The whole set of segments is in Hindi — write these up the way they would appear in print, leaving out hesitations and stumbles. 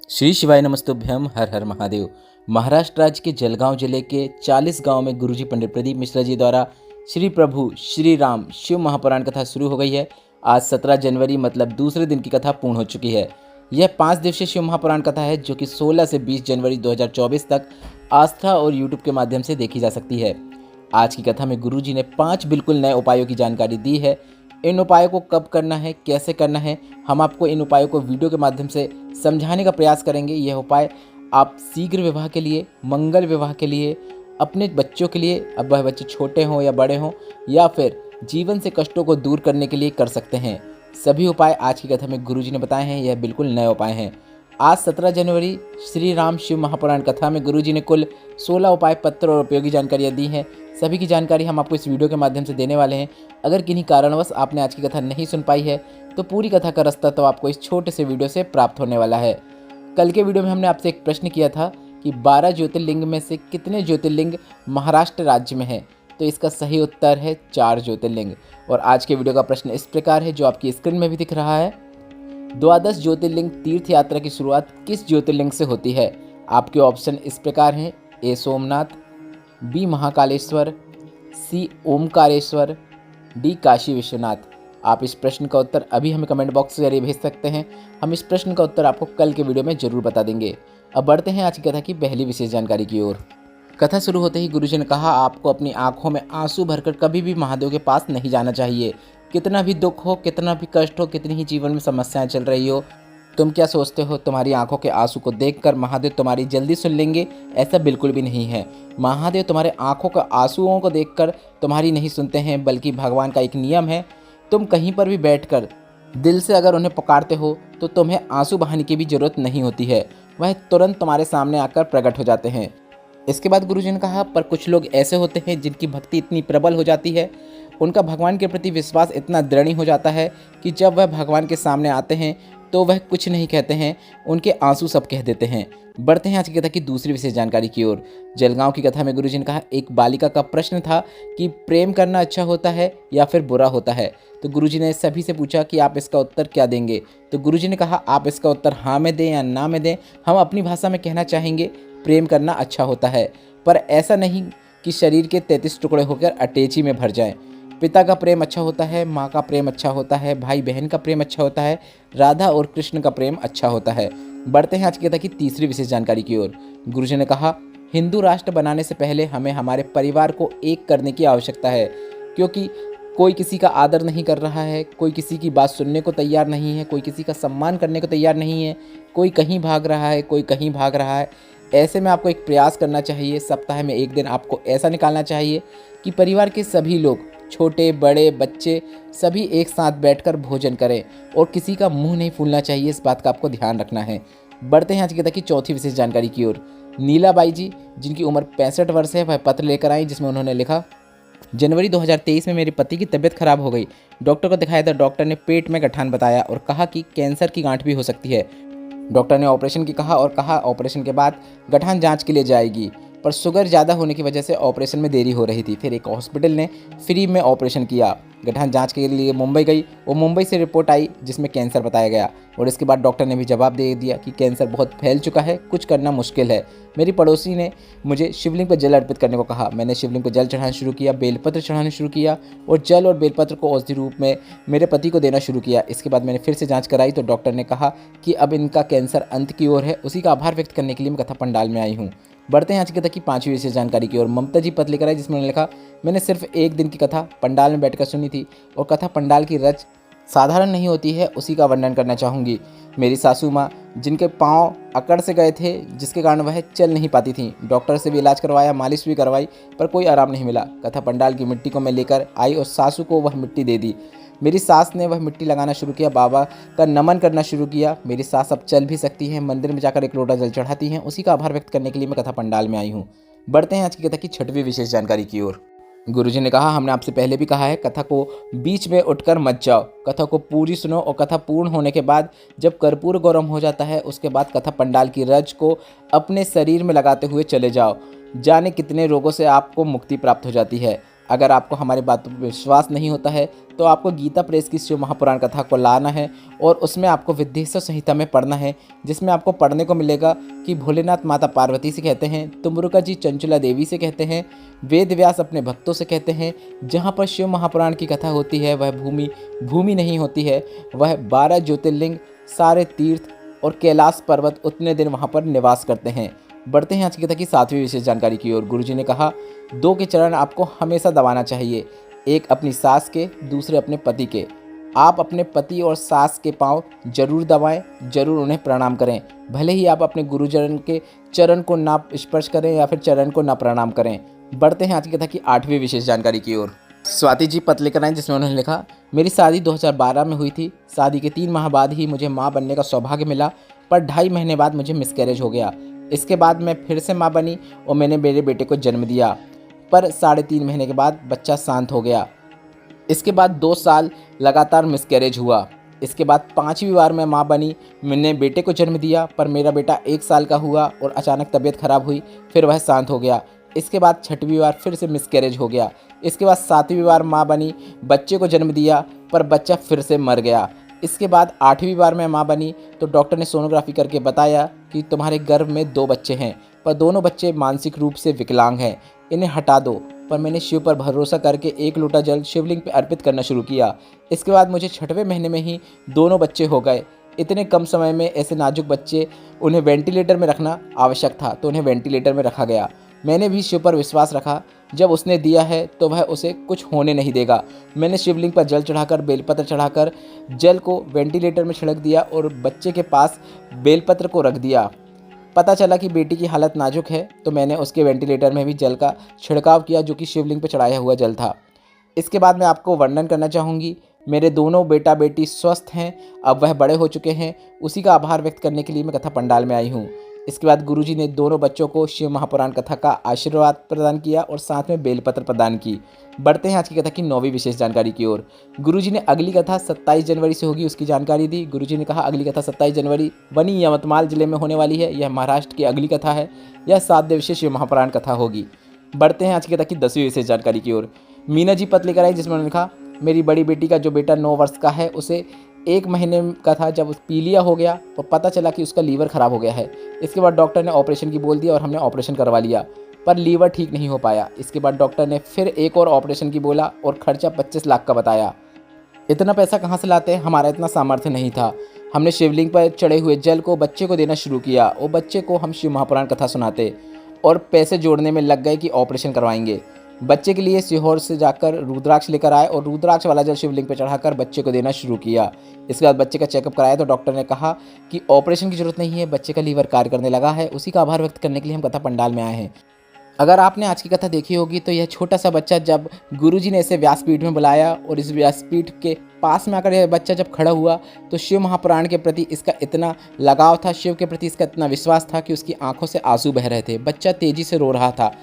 श्री शिवाय नमस्तुभ्यम। हर हर महादेव। महाराष्ट्र राज्य के जलगांव जिले के 40 गांव में गुरुजी पंडित प्रदीप मिश्रा जी द्वारा श्री प्रभु श्री राम शिव महापुराण कथा शुरू हो गई है। आज 17 जनवरी मतलब दूसरे दिन की कथा पूर्ण हो चुकी है। यह 5 दिवसीय शिव महापुराण कथा है जो कि 16 से 20 जनवरी 2024 तक आस्था और यूट्यूब के माध्यम से देखी जा सकती है। आज की कथा में गुरुजी ने 5 बिल्कुल नए उपायों की जानकारी दी है। इन उपायों को कब करना है, कैसे करना है, हम आपको इन उपायों को वीडियो के माध्यम से समझाने का प्रयास करेंगे। यह उपाय आप शीघ्र विवाह के लिए, मंगल विवाह के लिए, अपने बच्चों के लिए, अब वह बच्चे छोटे हों या बड़े हों, या फिर जीवन से कष्टों को दूर करने के लिए कर सकते हैं। सभी उपाय आज की कथा में गुरुजी ने बताए हैं। यह बिल्कुल नए उपाय हैं। आज 17 जनवरी श्री राम शिव महापुराण कथा में गुरुजी ने कुल 16 उपाय पत्र और उपयोगी जानकारियाँ दी हैं। सभी की जानकारी हम आपको इस वीडियो के माध्यम से देने वाले हैं। अगर किन्हीं कारणवश आपने आज की कथा नहीं सुन पाई है तो पूरी कथा का रास्ता तो आपको इस छोटे से वीडियो से प्राप्त होने वाला है। कल के वीडियो में हमने आपसे एक प्रश्न किया था कि 12 ज्योतिर्लिंग में से कितने ज्योतिर्लिंग महाराष्ट्र राज्य में है, तो इसका सही उत्तर है 4 ज्योतिर्लिंग। और आज के वीडियो का प्रश्न इस प्रकार है जो आपकी स्क्रीन में भी दिख रहा है। द्वादश ज्योतिर्लिंग तीर्थ यात्रा की शुरुआत किस ज्योतिर्लिंग से होती है? आपके ऑप्शन इस प्रकार हैं: ए सोमनाथ, बी महाकालेश्वर, सी ओमकारेश्वर, डी काशी विश्वनाथ। आप इस प्रश्न का उत्तर अभी हमें कमेंट बॉक्स के जरिए भेज सकते हैं। हम इस प्रश्न का उत्तर आपको कल के वीडियो में जरूर बता देंगे। अब बढ़ते हैं आज की कथा की पहली विशेष जानकारी की ओर। कथा शुरू होते ही गुरुजी ने कहा, आपको अपनी आंखों में आंसू भरकर कभी भी महादेव के पास नहीं जाना चाहिए। कितना भी दुख हो, कितना भी कष्ट हो, कितनी ही जीवन में समस्याएं चल रही हो, तुम क्या सोचते हो तुम्हारी आंखों के आंसू को देखकर महादेव तुम्हारी जल्दी सुन लेंगे? ऐसा बिल्कुल भी नहीं है। महादेव तुम्हारे आंखों के आंसुओं को देखकर तुम्हारी नहीं सुनते हैं, बल्कि भगवान का एक नियम है, तुम कहीं पर भी बैठकर दिल से अगर उन्हें पुकारते हो तो तुम्हें आंसू बहाने की भी जरूरत नहीं होती है। वह तुरंत तुम्हारे सामने आकर प्रकट हो जाते हैं। इसके बाद गुरुजी ने कहा, पर कुछ लोग ऐसे होते हैं जिनकी भक्ति इतनी प्रबल हो जाती है, उनका भगवान के प्रति विश्वास इतना दृढ़ हो जाता है कि जब वह भगवान के सामने आते हैं तो वह कुछ नहीं कहते हैं, उनके आंसू सब कह देते हैं। बढ़ते हैं आज की कथा की दूसरी विशेष जानकारी की ओर। जलगांव की कथा में गुरुजी ने कहा, एक बालिका का प्रश्न था कि प्रेम करना अच्छा होता है या फिर बुरा होता है। तो गुरुजी ने सभी से पूछा कि आप इसका उत्तर क्या देंगे। तो गुरुजी ने कहा, आप इसका उत्तर हाँ में दें या ना में दें, हम अपनी भाषा में कहना चाहेंगे प्रेम करना अच्छा होता है, पर ऐसा नहीं कि शरीर के 33 टुकड़े होकर अटैची में भर जाएं। पिता का प्रेम अच्छा होता है, माँ का प्रेम अच्छा होता है, भाई बहन का प्रेम अच्छा होता है, राधा और कृष्ण का प्रेम अच्छा होता है। बढ़ते हैं आज की कथा की तीसरी विशेष जानकारी की ओर। गुरुजी ने कहा, हिंदू राष्ट्र बनाने से पहले हमें हमारे परिवार को एक करने की आवश्यकता है, क्योंकि कोई किसी का आदर नहीं कर रहा है, कोई किसी की बात सुनने को तैयार नहीं है, कोई किसी का सम्मान करने को तैयार नहीं है, कोई कहीं भाग रहा है, कोई कहीं भाग रहा है। ऐसे में आपको एक प्रयास करना चाहिए। सप्ताह में एक दिन आपको ऐसा निकालना चाहिए कि परिवार के सभी लोग, छोटे बड़े बच्चे, सभी एक साथ बैठकर भोजन करें और किसी का मुंह नहीं फूलना चाहिए। इस बात का आपको ध्यान रखना है। बढ़ते हैं आज की कथा की चौथी विशेष जानकारी की ओर। नीलाबाई जी, जिनकी उम्र 65 वर्ष है, वह पत्र लेकर आई जिसमें उन्होंने लिखा, जनवरी 2023 में मेरे पति की तबीयत खराब हो गई। डॉक्टर को दिखाया था। डॉक्टर ने पेट में गठान बताया और कहा कि कैंसर की गांठ भी हो सकती है। डॉक्टर ने ऑपरेशन की कहा और कहा ऑपरेशन के बाद गठान जांच के लिए जाएगी, पर शुगर ज़्यादा होने की वजह से ऑपरेशन में देरी हो रही थी। फिर एक हॉस्पिटल ने फ्री में ऑपरेशन किया। गठान जांच के लिए मुंबई गई और मुंबई से रिपोर्ट आई जिसमें कैंसर बताया गया। और इसके बाद डॉक्टर ने भी जवाब दे दिया कि कैंसर बहुत फैल चुका है, कुछ करना मुश्किल है। मेरी पड़ोसी ने मुझे शिवलिंग पर जल अर्पित करने को कहा। मैंने शिवलिंग पर जल चढ़ाना शुरू किया, बेलपत्र चढ़ाना शुरू किया और जल और बेलपत्र को औषधि रूप में मेरे पति को देना शुरू किया। इसके बाद मैंने फिर से जाँच कराई तो डॉक्टर ने कहा कि अब इनका कैंसर अंत की ओर है। उसी का आभार व्यक्त करने के लिए मैं कथा पंडाल में आई हूँ। बढ़ते हैं आज की कथा की पांचवी विशेष जानकारी की ओर। ममता जी पत्र लेकर आई जिसमें उन्होंने लिखा, मैंने सिर्फ एक दिन की कथा पंडाल में बैठकर सुनी थी और कथा पंडाल की रच साधारण नहीं होती है, उसी का वर्णन करना चाहूँगी। मेरी सासू माँ, जिनके पाँव अकड़ से गए थे जिसके कारण वह चल नहीं पाती थी, डॉक्टर से भी इलाज करवाया, मालिश भी करवाई, पर कोई आराम नहीं मिला। कथा पंडाल की मिट्टी को मैं लेकर आई और सासू को वह मिट्टी दे दी। मेरी सास ने वह मिट्टी लगाना शुरू किया, बाबा का नमन करना शुरू किया। मेरी सास अब चल भी सकती हैं, मंदिर में जाकर एक लोटा जल चढ़ाती हैं। उसी का आभार व्यक्त करने के लिए मैं कथा पंडाल में आई हूँ। बढ़ते हैं आज की कथा की छठवीं विशेष जानकारी की ओर। गुरुजी ने कहा, हमने आपसे पहले भी कहा है, कथा को बीच में उठकर मत जाओ, कथा को पूरी सुनो और कथा पूर्ण होने के बाद जब कर्पूर गौरम हो जाता है उसके बाद कथा पंडाल की रज को अपने शरीर में लगाते हुए चले जाओ। जाने कितने रोगों से आपको मुक्ति प्राप्त हो जाती है। अगर आपको हमारी बातों पर विश्वास नहीं होता है तो आपको गीता प्रेस की शिव महापुराण कथा को लाना है और उसमें आपको विद्येश्वर संहिता में पढ़ना है, जिसमें आपको पढ़ने को मिलेगा कि भोलेनाथ माता पार्वती से कहते हैं, तुम्बरुका जी चंचला देवी से कहते हैं, वेद व्यास अपने भक्तों से कहते हैं। जहाँ पर शिव महापुराण की कथा होती है वह भूमि नहीं होती है, वह 12 ज्योतिर्लिंग, सारे तीर्थ और कैलाश पर्वत उतने दिन वहाँ पर निवास करते हैं। बढ़ते हैं आज की कथा की 7वीं विशेष जानकारी की ओर। गुरुजी ने कहा, 2 के चरण आपको हमेशा दबाना चाहिए, एक अपनी सास के, दूसरे अपने पति के। आप अपने पति और सास के पांव जरूर दबाएं, जरूर उन्हें प्रणाम करें, भले ही आप अपने गुरुजन के चरण को ना स्पर्श करें या फिर चरण को ना प्रणाम करें। बढ़ते हैं आज की कथा की 8वीं विशेष जानकारी की ओर। स्वाति जी पत्र लेकर आए जिसमें उन्होंने लिखा, मेरी शादी 2012 में हुई थी। शादी के 3 माह बाद ही मुझे माँ बनने का सौभाग्य मिला, पर 2.5 महीने बाद मुझे मिसकैरेज हो गया। इसके बाद मैं फिर से माँ बनी और मैंने मेरे बेटे को जन्म दिया, पर 3.5 महीने के बाद बच्चा शांत हो गया। इसके बाद 2 साल लगातार मिसकैरेज हुआ। इसके बाद 5वीं बार मैं माँ बनी, मैंने बेटे को जन्म दिया, पर मेरा बेटा 1 साल का हुआ और अचानक तबीयत खराब हुई, फिर वह शांत हो गया। इसके बाद 6वीं बार फिर से मिसकैरेज हो गया। इसके बाद 7वीं बार माँ बनी, बच्चे को जन्म दिया, पर बच्चा फिर से मर गया। इसके बाद 8वीं बार मैं माँ बनी तो डॉक्टर ने सोनोग्राफी करके बताया कि तुम्हारे गर्भ में 2 बच्चे हैं, पर दोनों बच्चे मानसिक रूप से विकलांग हैं, इन्हें हटा दो। पर मैंने शिव पर भरोसा करके 1 लोटा जल शिवलिंग पर अर्पित करना शुरू किया। इसके बाद मुझे 6वें महीने में ही दोनों बच्चे हो गए। इतने कम समय में ऐसे नाजुक बच्चे, उन्हें वेंटिलेटर में रखना आवश्यक था, तो उन्हें वेंटिलेटर में रखा गया। मैंने भी शिव पर विश्वास रखा, जब उसने दिया है तो वह उसे कुछ होने नहीं देगा। मैंने शिवलिंग पर जल चढ़ाकर, बेलपत्र चढ़ाकर जल को वेंटिलेटर में छिड़क दिया और बच्चे के पास बेलपत्र को रख दिया। पता चला कि बेटी की हालत नाजुक है, तो मैंने उसके वेंटिलेटर में भी जल का छिड़काव किया, जो कि शिवलिंग पर चढ़ाया हुआ जल था। इसके बाद मैं आपको वर्णन करना चाहूँगी। मेरे दोनों बेटा बेटी स्वस्थ हैं, अब वह बड़े हो चुके हैं। उसी का आभार व्यक्त करने के लिए मैं कथा पंडाल में आई हूँ। इसके बाद गुरुजी ने दोनों बच्चों को शिव महापुराण कथा का आशीर्वाद प्रदान किया और साथ में बेलपत्र प्रदान की। बढ़ते हैं आज की कथा की 9वीं विशेष जानकारी की ओर। गुरुजी ने अगली कथा 27 जनवरी से होगी उसकी जानकारी दी। गुरुजी ने कहा, अगली कथा 27 जनवरी वनी यवतमाल जिले में होने वाली है। यह महाराष्ट्र की अगली कथा है। यह 7 दिवसीय शिव महापुराण कथा होगी। बढ़ते हैं आज की कथा की 10वीं विशेष जानकारी की ओर। मीना जी पत्र लेकर आई जिसमें उन्होंने कहा, मेरी बड़ी बेटी का जो बेटा 9 वर्ष का है, उसे 1 महीने का था जब पीलिया हो गया और पता चला कि उसका लीवर ख़राब हो गया है। इसके बाद डॉक्टर ने ऑपरेशन की बोल दिया और हमने ऑपरेशन करवा लिया, पर लीवर ठीक नहीं हो पाया। इसके बाद डॉक्टर ने फिर एक और ऑपरेशन की बोला और खर्चा 25 लाख का बताया। इतना पैसा कहाँ से लाते हैं, हमारा इतना सामर्थ्य नहीं था। हमने शिवलिंग पर चढ़े हुए जल को बच्चे को देना शुरू किया और बच्चे को हम शिव महापुराण कथा सुनाते और पैसे जोड़ने में लग गए कि ऑपरेशन करवाएंगे। बच्चे के लिए सीहोर से जाकर रुद्राक्ष लेकर आए और रुद्राक्ष वाला जल शिवलिंग पर चढ़ाकर बच्चे को देना शुरू किया। इसके बाद बच्चे का चेकअप कराया तो डॉक्टर ने कहा कि ऑपरेशन की जरूरत नहीं है, बच्चे का लीवर कार्य करने लगा है। उसी का आभार व्यक्त करने के लिए हम कथा पंडाल में आए हैं। अगर आपने आज की कथा देखी होगी तो यह छोटा सा बच्चा जब गुरुजी ने इसे व्यासपीठ में बुलाया और इस व्यासपीठ के पास में आकर यह बच्चा जब खड़ा हुआ तो शिव महापुराण के प्रति इसका इतना लगाव था, शिव के प्रति इसका इतना विश्वास था कि उसकी आंखों से आंसू बह रहे थे। बच्चा तेजी से रो रहा था।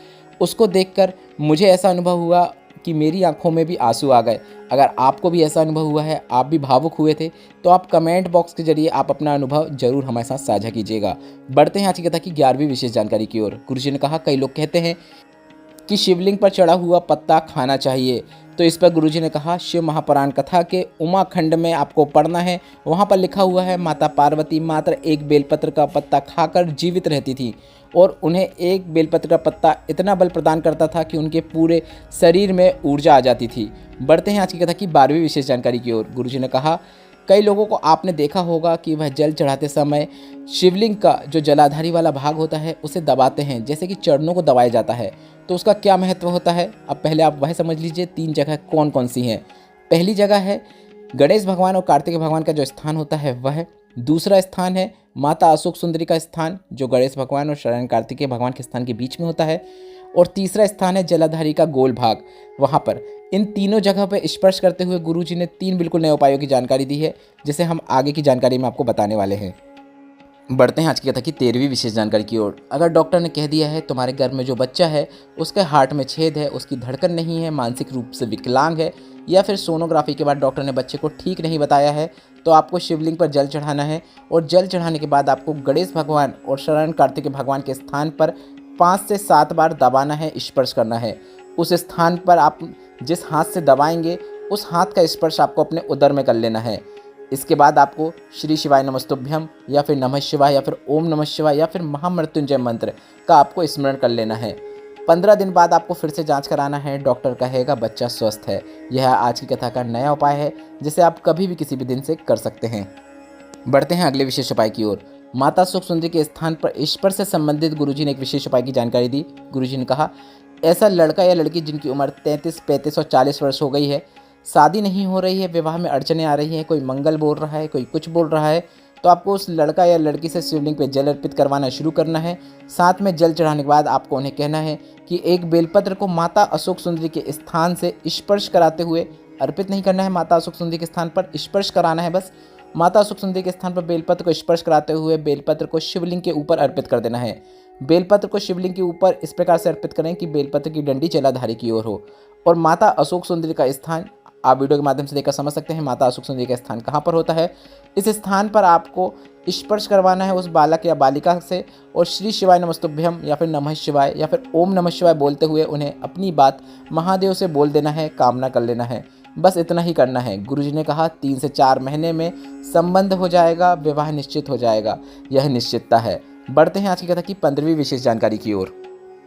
उसको देखकर मुझे ऐसा अनुभव हुआ कि मेरी आंखों में भी आंसू आ गए। अगर आपको भी ऐसा अनुभव हुआ है, आप भी भावुक हुए थे, तो आप कमेंट बॉक्स के जरिए आप अपना अनुभव जरूर हमारे साथ साझा कीजिएगा। बढ़ते हैं आज की कथा की 11वीं विशेष जानकारी की ओर। गुरुजी ने कहा, कई लोग कहते हैं कि शिवलिंग पर चढ़ा हुआ पत्ता खाना चाहिए, तो इस पर गुरुजी ने कहा, शिव महापुराण कथा के उमा खंड में आपको पढ़ना है। वहाँ पर लिखा हुआ है, माता पार्वती मात्र 1 बेलपत्र का पत्ता खाकर जीवित रहती थी और उन्हें 1 बेलपत्र का पत्ता इतना बल प्रदान करता था कि उनके पूरे शरीर में ऊर्जा आ जाती थी। बढ़ते हैं आज की कथा की 12वीं विशेष जानकारी की ओर। गुरुजी ने कहा, कई लोगों को आपने देखा होगा कि वह जल चढ़ाते समय शिवलिंग का जो जलाधारी वाला भाग होता है उसे दबाते हैं, जैसे कि चरणों को दबाया जाता है। तो उसका क्या महत्व होता है, अब पहले आप वह समझ लीजिए। 3 जगह कौन कौन सी हैं। पहली जगह है गणेश भगवान और कार्तिकेय भगवान का जो स्थान होता है वह। दूसरा स्थान है माता अशोक सुंदरी का स्थान, जो गणेश भगवान और शरण कार्तिकेय भगवान के स्थान के बीच में होता है। और तीसरा स्थान है जलाधारी का गोल भाग, वहाँ पर। इन तीनों जगह पर स्पर्श करते हुए गुरुजी ने 3 बिल्कुल नए उपायों की जानकारी दी है, जिसे हम आगे की जानकारी में आपको बताने वाले हैं। बढ़ते हैं आज की कथा की 13वीं विशेष जानकारी की ओर। अगर डॉक्टर ने कह दिया है तुम्हारे गर्भ में जो बच्चा है उसके हार्ट में छेद है, उसकी धड़कन नहीं है, मानसिक रूप से विकलांग है, या फिर सोनोग्राफी के बाद डॉक्टर ने बच्चे को ठीक नहीं बताया है, तो आपको शिवलिंग पर जल चढ़ाना है और जल चढ़ाने के बाद आपको गणेश भगवान और शरण कार्तिकेय भगवान के स्थान पर 5 से 7 बार दबाना है, स्पर्श करना है। उस स्थान पर आप जिस हाथ से दबाएंगे उस हाथ का स्पर्श आपको अपने उदर में कर लेना है। इसके बाद आपको श्री शिवाय नमस्तुभ्यम या फिर नमः शिवाय या फिर ओम नमः शिवाय या फिर महामृत्युंजय मंत्र का आपको स्मरण कर लेना है। 15 दिन बाद आपको फिर से जांच कराना है। डॉक्टर कहेगा बच्चा स्वस्थ है। यह आज की कथा का नया उपाय है जिसे आप कभी भी किसी भी दिन से कर सकते हैं। बढ़ते हैं अगले विशेष उपाय की ओर। माता सुख सुंदरी के स्थान पर स्पर्श से संबंधित गुरुजी ने एक विशेष उपाय की जानकारी दी। गुरुजी ने कहा, ऐसा लड़का या लड़की जिनकी उम्र 33, 35 और 40 वर्ष हो गई है, शादी नहीं हो रही है, विवाह में अड़चने आ रही हैं, कोई मंगल बोल रहा है, कोई कुछ बोल रहा है, तो आपको उस लड़का या लड़की से शिवलिंग पे जल अर्पित करवाना शुरू करना है। साथ में जल चढ़ाने के बाद आपको उन्हें कहना है कि एक बेलपत्र को माता अशोक सुंदरी के स्थान से स्पर्श कराते हुए, अर्पित नहीं करना है, माता अशोक सुंदरी के स्थान पर स्पर्श कराना है। बस माता अशोक सुंदरी के स्थान पर बेलपत्र को स्पर्श कराते हुए बेलपत्र को शिवलिंग के ऊपर अर्पित कर देना है। बेलपत्र को शिवलिंग के ऊपर इस प्रकार से अर्पित करें कि बेलपत्र की डंडी जलाधारी की ओर हो। और माता अशोक सुंदरी का स्थान आप वीडियो के माध्यम से देखकर समझ सकते हैं माता अशोक सुंदरी का स्थान कहाँ पर होता है। इस स्थान पर आपको स्पर्श करवाना है उस बालक या बालिका से और श्री शिवाय नमस्तुभ्यम या फिर नमः शिवाय या फिर ओम नमः शिवाय बोलते हुए उन्हें अपनी बात महादेव से बोल देना है, कामना कर लेना है। बस इतना ही करना है। गुरुजी ने कहा 3 से 4 महीने में संबंध हो जाएगा, विवाह निश्चित हो जाएगा। यह निश्चितता है। बढ़ते हैं आज की कथा की 15वीं विशेष जानकारी की ओर।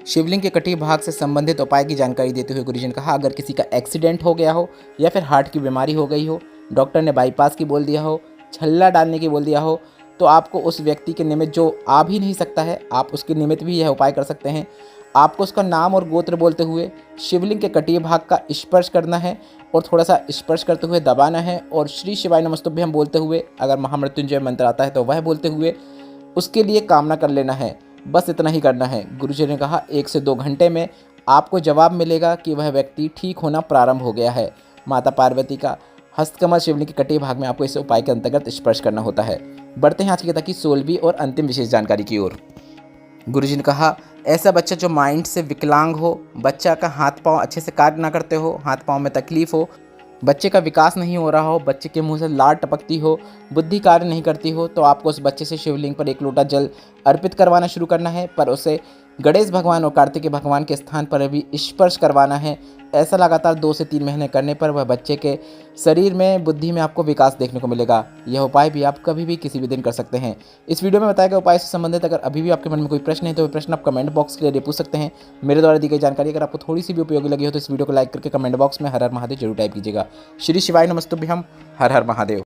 शिवलिंग के कटी भाग से संबंधित उपाय की जानकारी देते हुए गुरुजी ने कहा, अगर किसी का एक्सीडेंट हो गया हो या फिर हार्ट की बीमारी हो गई हो, डॉक्टर ने बाईपास की बोल दिया हो, छल्ला डालने की बोल दिया हो, तो आपको उस व्यक्ति के निमित्त जो आ भी नहीं सकता है, आप उसके निमित्त भी यह उपाय कर सकते हैं। आपको उसका नाम और गोत्र बोलते हुए शिवलिंग के कटी भाग का स्पर्श करना है और थोड़ा सा स्पर्श करते हुए दबाना है और श्री शिवाय नमस्तुभ्यम बोलते हुए, अगर महामृत्युंजय मंत्र आता है तो वह बोलते हुए उसके लिए कामना कर लेना है। बस इतना ही करना है। गुरुजी ने कहा 1 से 2 घंटे में आपको जवाब मिलेगा कि वह व्यक्ति ठीक होना प्रारंभ हो गया है। माता पार्वती का हस्तकमल शिवलिंग के कटे भाग में आपको इस उपाय के अंतर्गत स्पर्श करना होता है। बढ़ते हैं आज की कथा की 16वीं और अंतिम विशेष जानकारी की ओर। गुरुजी ने कहा, ऐसा बच्चा जो माइंड से विकलांग हो, बच्चा का हाथ पांव अच्छे से कार्य ना करते हो, हाथ पांव में तकलीफ हो, बच्चे का विकास नहीं हो रहा हो, बच्चे के मुंह से लार टपकती हो, बुद्धि कार्य नहीं करती हो, तो आपको उस बच्चे से शिवलिंग पर 1 लोटा जल अर्पित करवाना शुरू करना है, पर उसे गणेश भगवान और कार्तिकेय भगवान के स्थान पर भी स्पर्श करवाना है। ऐसा लगातार 2 से 3 महीने करने पर वह बच्चे के शरीर में, बुद्धि में आपको विकास देखने को मिलेगा। यह उपाय भी आप कभी भी किसी भी दिन कर सकते हैं। इस वीडियो में बताया गया उपाय से संबंधित अगर अभी भी आपके मन में कोई प्रश्न है तो वह प्रश्न आप कमेंट बॉक्स के लिए पूछ सकते हैं। मेरे द्वारा दी गई जानकारी अगर आपको थोड़ी सी भी उपयोगी लगी हो तो इस वीडियो को लाइक करके कमेंट बॉक्स में हर हर महादेव जरूर टाइप कीजिएगा। श्री शिवाय नमस्तुभ्यम। हर हर महादेव।